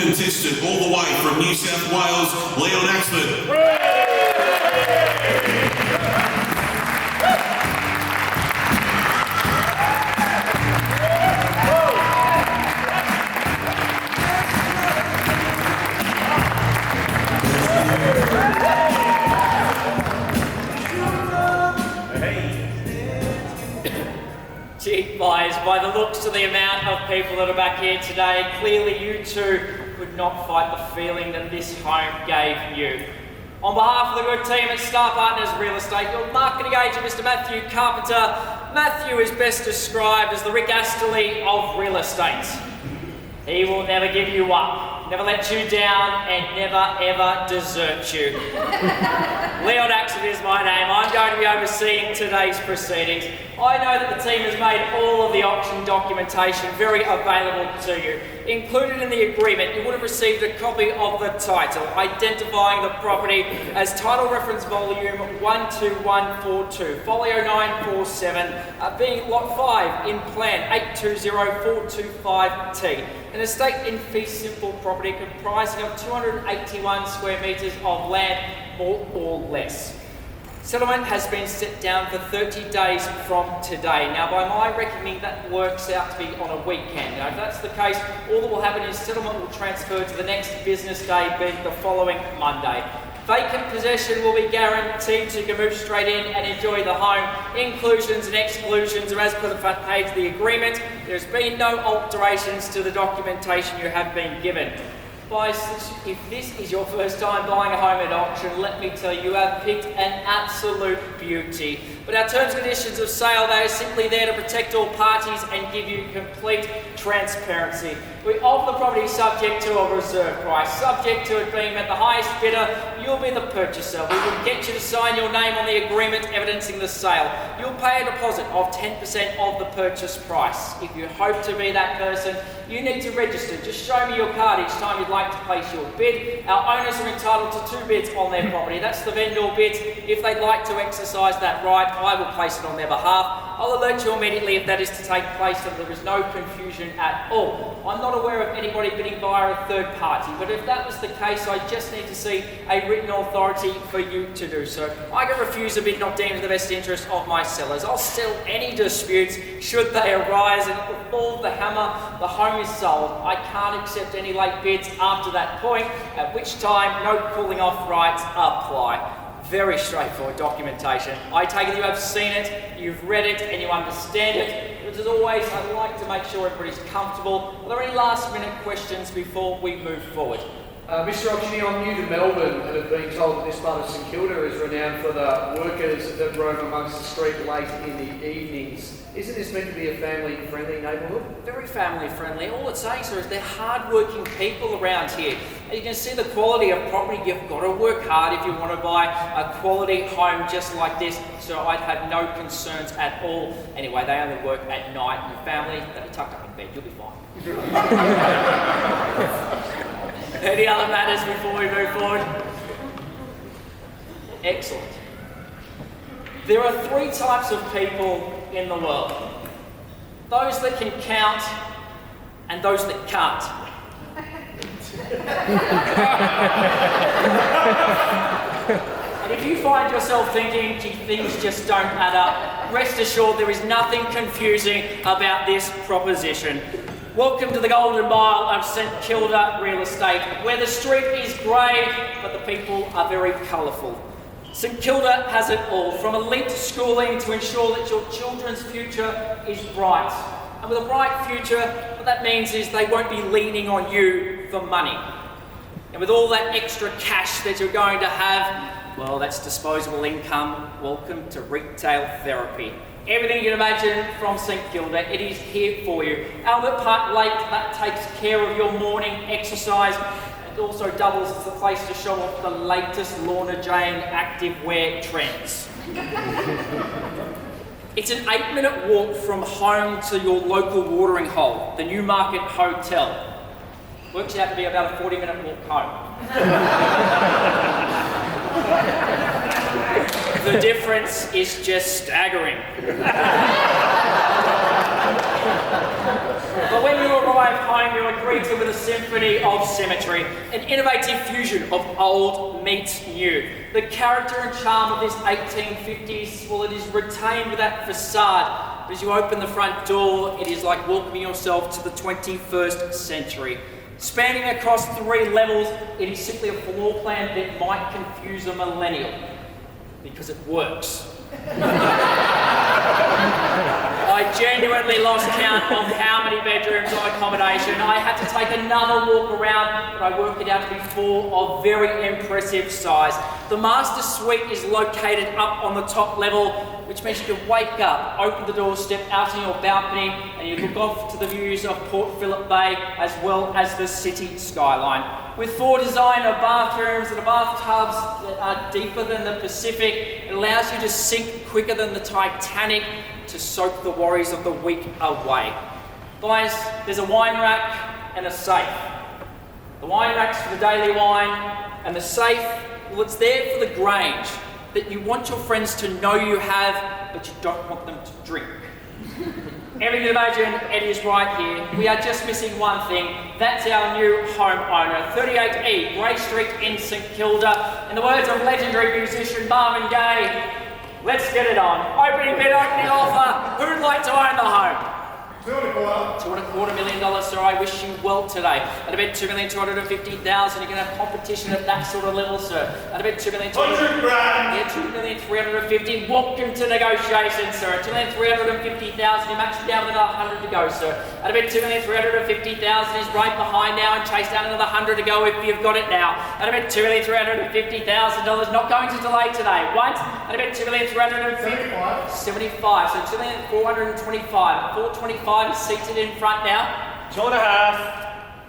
contestant all the way from New South Wales, Leon Axford. Gee, boys, by the looks of the amount of people that are back here today, clearly you two could not fight the feeling that this home gave you. On behalf of the good team at Star Partners Real Estate, your marketing agent, Mr. Matthew Carpenter. Matthew is best described as the Rick Astley of real estate. He will never give you up, never let you down, and never ever desert you. Leon Axford is my name. I'm going to be overseeing today's proceedings. I know that the team has made all of the auction documentation very available to you. Included in the agreement, you would have received a copy of the title, identifying the property as Title Reference Volume 12142, Folio 947, being Lot 5 in Plan 820425T. An estate in fee simple property comprising of 281 square metres of land, more or less. Settlement has been set down for 30 days from today. Now, by my reckoning, that works out to be on a weekend. Now, if that's the case, all that will happen is settlement will transfer to the next business day, being the following Monday. Vacant possession will be guaranteed, so you can move straight in and enjoy the home. Inclusions and exclusions are as per the front page of the agreement. There's been no alterations to the documentation you have been given. Guys, if this is your first time buying a home at auction, let me tell you, you have picked an absolute beauty. But our terms and conditions of sale, they are simply there to protect all parties and give you complete transparency. We offer the property subject to a reserve price, subject to it being at the highest bidder. You'll be the purchaser. We will get you to sign your name on the agreement evidencing the sale. You'll pay a deposit of 10% of the purchase price. If you hope to be that person, you need to register. Just show me your card each time you'd like to place your bid. Our owners are entitled to 2 bids on their property. That's the vendor bid. If they'd like to exercise that right, I will place it on their behalf. I'll alert you immediately if that is to take place so there is no confusion at all. I'm not aware of anybody bidding via a third party, but if that was the case, I just need to see a written authority for you to do so. I can refuse a bid not deemed in the best interest of my sellers. I'll settle any disputes should they arise, and before the hammer, the home is sold. I can't accept any late bids after that point, at which time no cooling off rights apply. Very straightforward documentation. I take it you have seen it, you've read it, and you understand it. But as always, I'd like to make sure everybody's comfortable. Are there any last minute questions before we move forward? Mr. Auctioneer, I'm new to Melbourne and have been told that this part of St Kilda is renowned for the workers that roam amongst the street late in the evenings. Isn't this meant to be a family-friendly neighbourhood? Very family-friendly. All it's saying, sir, is they're hard-working people around here. And you can see the quality of property. You've got to work hard if you want to buy a quality home just like this. So I'd have no concerns at all. Anyway, they only work at night. Your family, they'll be tucked up in bed. You'll be fine. Any other matters before we move forward? Excellent. There are 3 types of people in the world. Those that can count and those that can't. And if you find yourself thinking, gee, things just don't add up, rest assured there is nothing confusing about this proposition. Welcome to the Golden Mile of St Kilda Real Estate, where the street is grey, but the people are very colourful. St Kilda has it all, from elite schooling to ensure that your children's future is bright. And with a bright future, what that means is they won't be leaning on you for money. And with all that extra cash that you're going to have, well, that's disposable income. Welcome to retail therapy. Everything you can imagine from St Kilda, it is here for you. Albert Park Lake, that takes care of your morning exercise. It also doubles as the place to show off the latest Lorna Jane activewear trends. It's an 8-minute walk from home to your local watering hole, the Newmarket Hotel. Works out to be about a 40-minute walk home. The difference is just staggering. But when you arrive home, you are greeted with a symphony of symmetry, an innovative fusion of old meets new. The character and charm of this 1850s, well, it is retained with that facade. But as you open the front door, it is like welcoming yourself to the 21st century. Spanning across 3 levels, it is simply a floor plan that might confuse a millennial, because it works. I genuinely lost count of how many bedrooms or accommodation. I had to take another walk around, but I worked it out to be 4 of very impressive size. The master suite is located up on the top level, which means you can wake up, open the door, step out on your balcony, and you look off to the views of Port Phillip Bay as well as the city skyline. With 4 designer bathrooms and bathtubs that are deeper than the Pacific, it allows you to sink quicker than the Titanic to soak the worries of the week away. Guys, there's a wine rack and a safe. The wine rack's for the daily wine, and the safe, well, it's there for the Grange that you want your friends to know you have, but you don't want them to drink. Everything you imagine, it is right here. We are just missing one thing. That's our new homeowner, 38E Grey Street in St Kilda. In the words of legendary musician Marvin Gaye, let's get it on. Opening bid, opening offer. Who'd like to own the home? $2.25 million, sir. I wish you well today. At about $2,250,000, you're going to have competition at that sort of level, sir. At about $2,250,000. 100 grand. Yeah, $2,350,000. Welcome to negotiation, sir. At $2,350,000, you match it down with another 100 to go, sir. At about $2,350,000 is right behind now and chase down another 100 to go if you've got it now. At about $2,350,000, not going to delay today. Once. At about $2,375,000. 75. So $2,425,000. 425 is seated in front now. 2.5.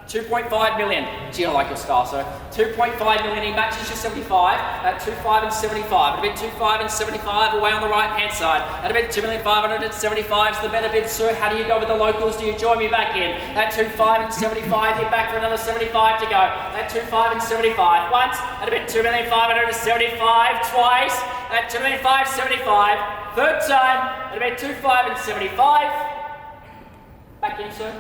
2.5 million. Gee, I like your style, sir. 2.5 million, he matches your 75 at 2.5 and 75. At a bit 2.5 and 75 away on the right hand side. At a bit 2,575 is the better bid, sir. How do you go with the locals? Do you join me back in? At 2.5 and 75, hit back for another 75 to go. At 2.5 and 75 once. At a bit 2,575 twice. At 2,575 third time. At about 2.5 and 75. Back in, sir.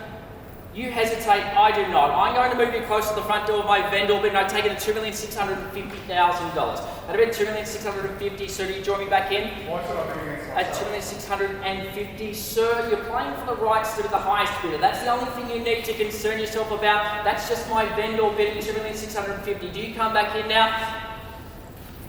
You hesitate, I do not. I'm going to move you close to the front door of my vendor bid, and I take it at $2,650,000. At about $2,650,000, sir, do you join me back in? Why should I be against At $2,650,000, sir, you're playing for the rights to be the highest bidder. That's the only thing you need to concern yourself about. That's just my vendor bid at $2,650,000. Do you come back in now?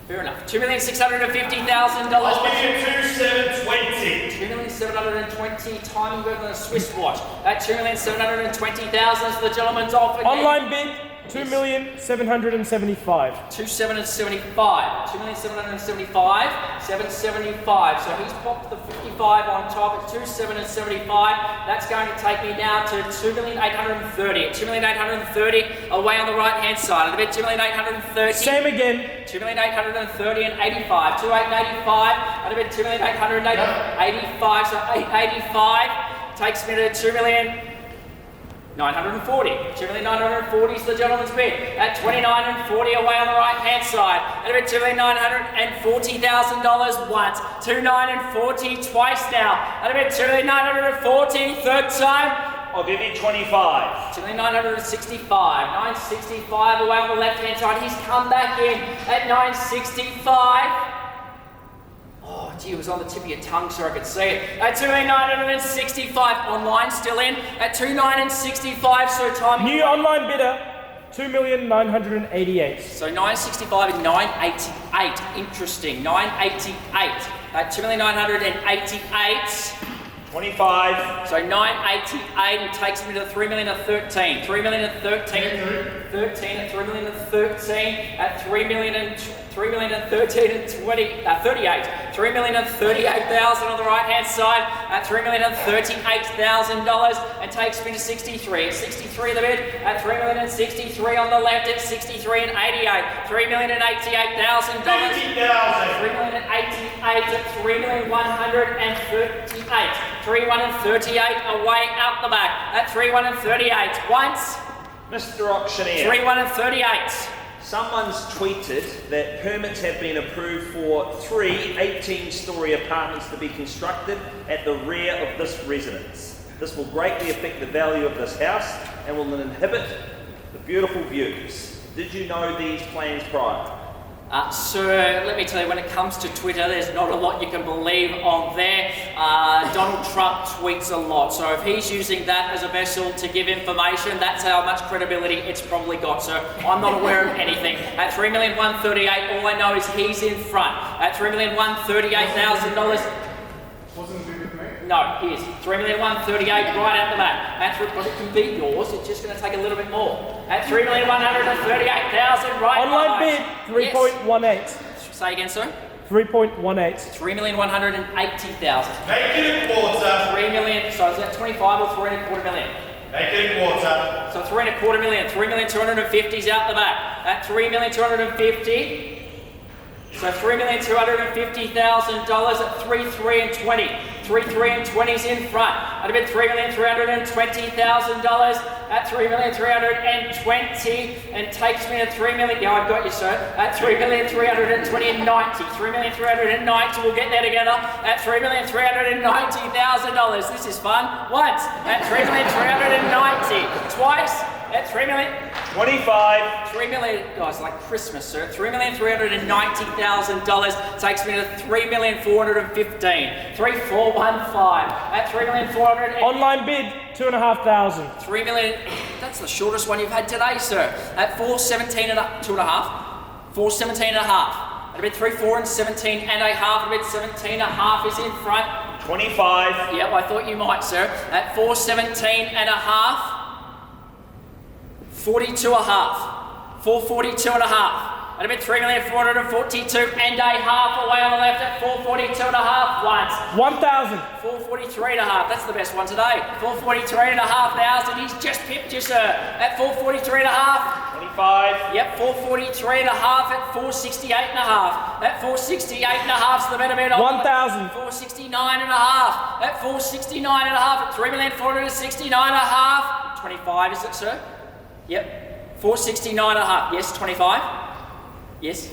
Fair enough. $2,650,000. I'll give you 2,720. $2,720. Timing better than a Swiss watch. At $2,720,000 is the gentleman's offer. Online bid, $2,775,000. 2,775. 2,775. 775. So he's popped the 55 on top at 2,775. That's going to take me now to 2,830. At 2,830 away on the right hand side. At about 2,830. Same again. 2,830 and 85. 2,885. At about 2,885. So 885 takes me to 2,940. 2,940 is the gentleman's bid. At 29 and 40 away on the right hand side. At about $2,940,000 once. 2,940 and 40 twice now. At about 2,940 third time. I'll give you 25. 2,965. 965 away on the left hand side. He's come back in at 965. Oh, gee, it was on the tip of your tongue, so I could see it. At 2,965, online still in. At 2,965, so time. New online bidder, $2,988,000. So 965 and 988. Interesting. 988. At 2,988. 25. So 988 and takes me to 3,013,000. 3,013,000. 13 at 3,013,000 at 3,013,038. 3,038,000 on the right hand side at $3,038,000 and takes me to 63. 63 the bid at 3,063 on the left at 63 and 88. $3,088,000. 3,088 at 3,138. 3,138 away out the back at 3,138 once. Mr. Auctioneer. 3,138. Someone's tweeted that permits have been approved for 3 18-storey apartments to be constructed at the rear of this residence. This will greatly affect the value of this house and will inhibit the beautiful views. Did you know these plans prior? Sir, let me tell you, when it comes to Twitter, there's not a lot you can believe on there. Donald Trump tweets a lot, so if he's using that as a vessel to give information, that's how much credibility it's probably got, sir. I'm not aware of anything. At $3,138,000, all I know is he's in front. At $3,138,000. Wasn't it with me? No, he is. $3,138,000 right out the back. But it can be yours, it's just going to take a little bit more. At $3,138,000 right Online bid, Yes. 3.18. Say again, sir? 3.18. $3,180,000. Make it a quarter. 3 million, so is that 25 or 3.25 million? Make it a quarter. So 3.25 million, 3,250,000 is out the back. At 3,250,000, so $3,250,000 at 3,320. 3,320's in front. At a bit $3,320,000 at 3,320 and takes me to 3 million. Yeah, I've got you, sir. At 3,320,090. 3,390. We'll get there together. At $3,390,000. This is fun. Once at 3,390. Twice at 3 million. 25. 3 million, guys, like Christmas, sir. $3,390,000 takes me to 3,415,000. 3,415 at 3,400. Online bid, 2,500. 3 million. That's the shortest one you've had today, sir. At 417 and a 2.5. 417 and a half. At a bit 3, 4 and 17 and a half. At a bit 17 and a half is in front. 25. Yep, I thought you might, sir. At 417 and a half. 42 and a half. 442 and a half. At a bit 3,442 and a half away on the left at 442 and a half once. 1,000. 443 and a half. That's the best one today. 443 and a half thousand. He's just pipped you, sir. At 443 and a half. 25. Yep, 443 and a half at 468 and a half. At 468 and a half, so the better bid on 1,000. 469 and a half. At 469 and a half at 3,469 and a half. 25 is it, sir? Yep. 469 and a half. Yes, 25. Yes.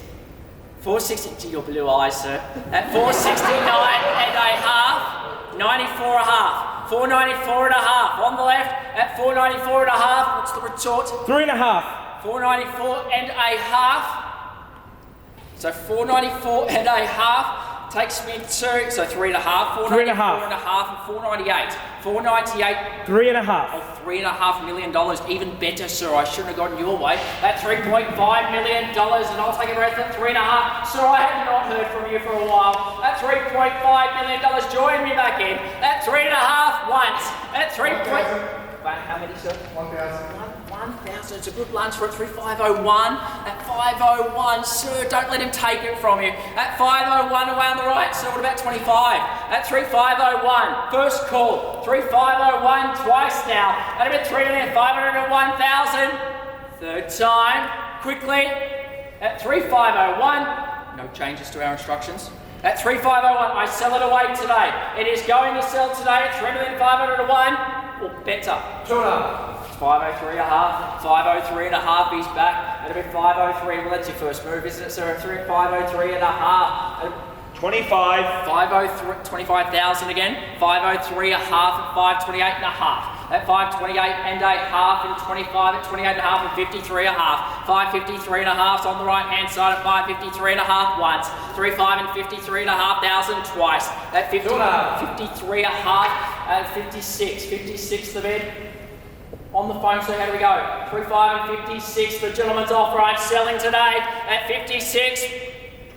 460. Gee, your blue eyes, sir. At 469 and a half. 94 and a half. 494 and a half. On the left at 494 and a half. What's the retort? 3.5. 494 and a half. So 494 and a half takes me to, so 3.5, 494 and a half, and 498. 498. 3.5. Oh, $3.5 million, even better, sir. I shouldn't have gotten your way. That's $3.5 million, and I'll take a breath at 3.5. Sir, I have not heard from you for a while. At $3.5 million, join me back in. At 3.5 once. At 3. How many, sir? 1,000. 1,000. It's a good lunch for a 3,501. At 501, sir, don't let him take it from you. At 501 away on the right, sir, what about 25? At 3,501, first call. 3,501 twice now. At about 3,501,000. Third time, quickly. At 3,501, no changes to our instructions. At 3,501, I sell it away today. It is going to sell today at 3,501 or better. 2.5. 503 and a half, 503 and a half, he's back. At a bit 503, well that's your first move, isn't it, sir? 503 and a half. 25. 503, 25,000 again. 503 a half at 528 and a half. At 528 and a half and 25 at 28 and a half and 53 and a half. 553 and a half's on the right hand side at 553 and a half once. 35 and 53 and a half thousand twice. At 50, 53 and a half at 56. 56 the bid. On the phone, so how do we go? 35 and 56, the gentleman's offer I'm selling today at 56.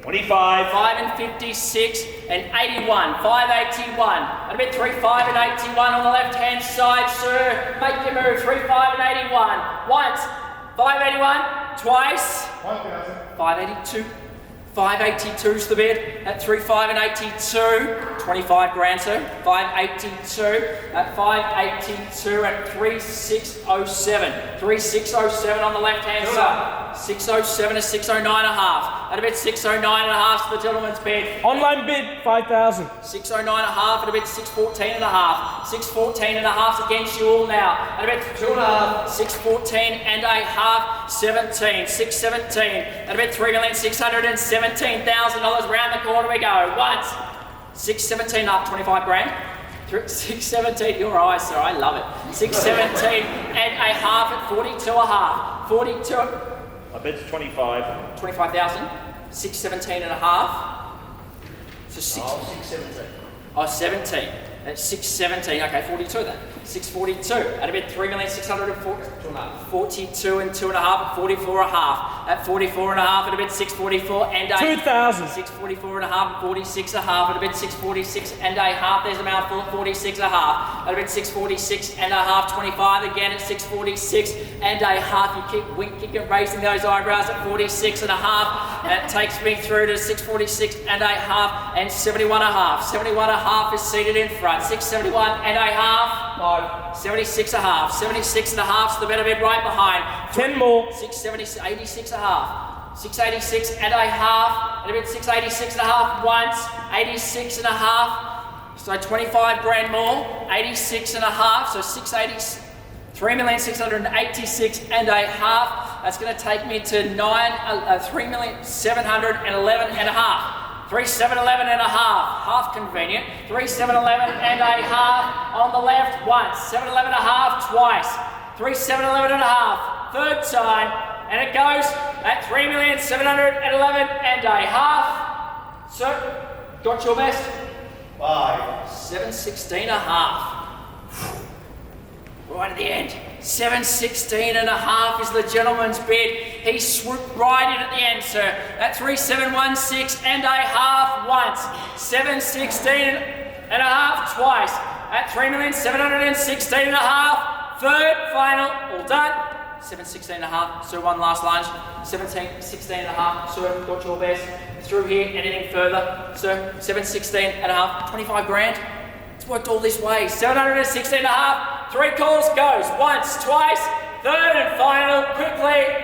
25. 5 and 56 and 81. 581. At a bit 35 and 81 on the left hand side, sir. Make your move. 35 and 81. Once. 581. Twice. 1,000. 582. 582's the bid at 35 and 82. 25 grand, sir. 582 at 582 at 3607. 3607 on the left hand side. 607 to 609 and a half. At a bit 609 and a half is the gentleman's bid. Online bid, 5,000. 609 and a half at a bit 614 and a half. 614 and a half's against you all now. At a bit 2.5. 614 and a half. 17. 617. At a bit $3,617,000 round the corner we go. Once. 617 up 25 grand. 617, your eyes, sir, I love it. 617 and a half at 42 a half. 42, I bid 25. 25,000. 617 and a half. So 617. Oh, 17. That's 617. Okay, 42 then. 642. At a bit 3,642 and 2.5 at 44 a half. At 44 and a half at a bit 644 and a 2,000. 644 and a half and 46 a half at a bit 646 and a half. There's a mouthful at 46 a half. At a bit 646 and a half. 25 again at 646 and a half. You keep winking and raising those eyebrows at 46 and a half. And it takes me through to 646 and a half and 71 a half. 71 a half is seated in front. 671 and a half. 76 a half. 76 and a half is the better bid right behind. 10 more. 670, 86 a half. 686 and a half. And a bit 686 and a half once. 86 and a half. So 25 grand more. 86 and a half. So 3,686 and a half. That's going to take me to 3,711 and a half. 3,711 and a half, half convenient. 3,711 and a half on the left once. 711 and a half twice. 3,711 and a half, third time, and it goes at 3,711 and a half. So, got your best? 716 and a half. Right at the end. 716 and a half is the gentleman's bid. He swooped right in at the end, sir. At 3,716 and a half once. 716 and a half twice. At 3,716 and a half. Third, final, all done. 716 and a half, sir, one last lunge. 16 and a half, sir, got your best. Through here, anything further, sir. 716 and a half, 25 grand. It's worked all this way. 716 and a half, 3 calls goes. Once, twice, third and final, quickly.